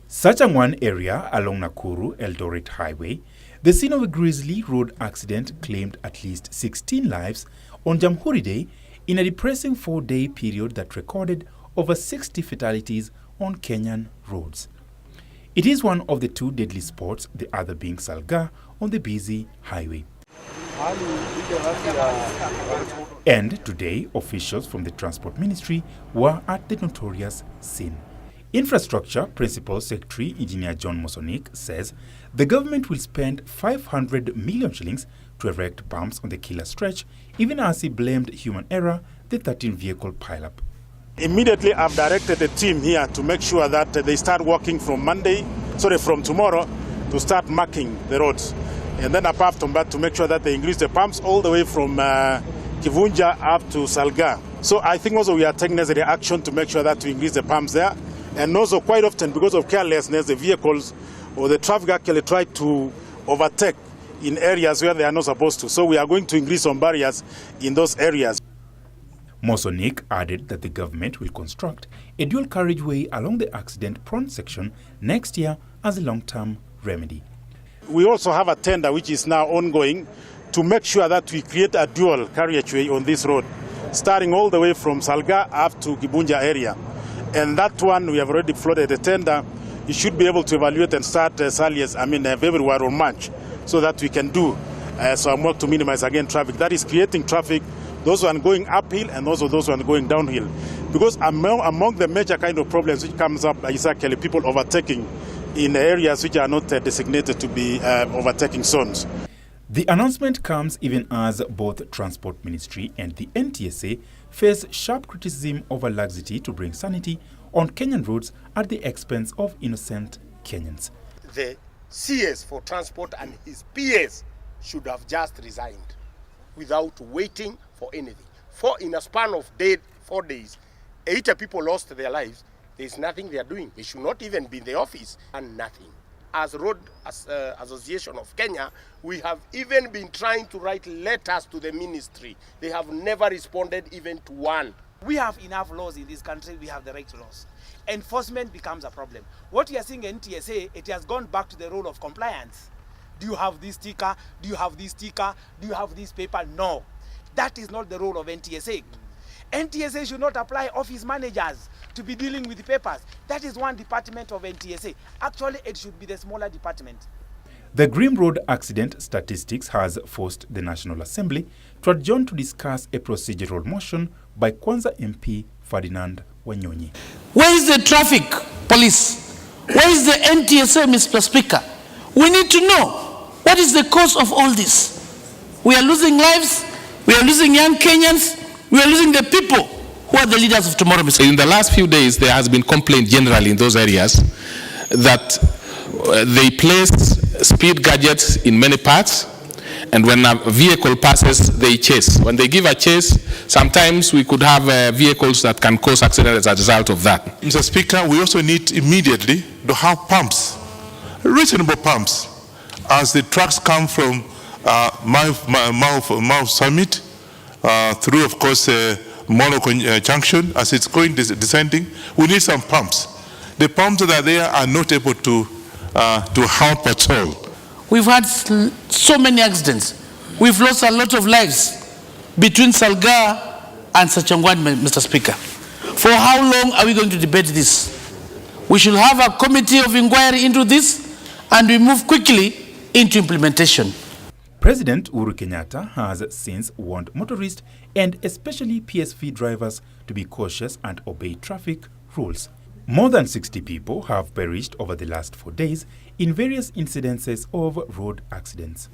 Sachangwan area along Nakuru-Eldoret Highway, the scene of a grisly road accident claimed at least 16 lives on Jamhuri Day in a depressing 4-day period that recorded over 60 fatalities on Kenyan roads. It is one of the two deadly spots, the other being Salgaa on the busy highway. And today, officials from the Transport Ministry were at the notorious scene. Infrastructure Principal Secretary Engineer John Mosonik says the government will spend 500 million shillings to erect bumps on the killer stretch, even as he blamed human error, the 13-vehicle pileup. Immediately, I've directed a team here to make sure that they start working from tomorrow, to start marking the roads. And then apart from that, to make sure that they increase the pumps all the way from Kivunja up to Salgaa. So I think also we are taking necessary action to make sure that we increase the pumps there. And also quite often, because of carelessness, the vehicles or the traffic actually try to overtake in areas where they are not supposed to. So we are going to increase some barriers in those areas. Mosonik added that the government will construct a dual carriageway along the accident-prone section next year as a long-term remedy. We also have a tender which is now ongoing to make sure that we create a dual carriageway on this road, starting all the way from Salgaa up to Kibunja area. And that one, we have already floated a tender. You should be able to evaluate and start February or March, so that we can do some work to minimize again traffic. That is creating traffic, those who are going uphill and also those who are going downhill. Because among the major kind of problems which comes up is actually people overtaking in areas which are not designated to be overtaking zones. The announcement comes even as both Transport Ministry and the NTSA face sharp criticism over laxity to bring sanity on Kenyan roads at the expense of innocent Kenyans. The CS for transport and his PS should have just resigned without waiting for anything. For in a span of 4 days, 80 people lost their lives. There's nothing they are doing. They should not even be in the office and nothing. As Road Association of Kenya, we have even been trying to write letters to the ministry. They have never responded even to one. We have enough laws in this country. We have the right laws. Enforcement becomes a problem. What we are seeing in NTSA, it has gone back to the role of compliance. Do you have this sticker? Do you have this sticker? Do you have this paper? No. That is not the role of NTSA. NTSA should not apply office managers to be dealing with the papers. That is one department of NTSA. Actually, it should be the smaller department. The grim road accident statistics has forced the National Assembly to adjourn to discuss a procedural motion by Kwanza MP Ferdinand Wanyonyi. Where is the traffic police? Where is the NTSA, Mr. Speaker? We need to know what is the cause of all this. We are losing lives, we are losing young Kenyans, we are losing the people who are the leaders of tomorrow, Mr. In the last few days, there has been complaint generally in those areas that they place speed gadgets in many parts, and when a vehicle passes, they chase. When they give a chase, sometimes we could have vehicles that can cause accidents as a result of that. Mr. Speaker, we also need immediately to have pumps, reasonable pumps, as the trucks come from Mau Summit through, of course, Mosonik junction. As it's going descending, we need some pumps. The pumps that are there are not able to help at all. We've had so many accidents. We've lost a lot of lives between Salgaa and Sachangwan, Mr. Speaker. For how long are we going to debate this? We should have a committee of inquiry into this, and we move quickly into implementation. President Uhuru Kenyatta has since warned motorists and especially PSV drivers to be cautious and obey traffic rules. More than 60 people have perished over the last 4 days in various incidences of road accidents.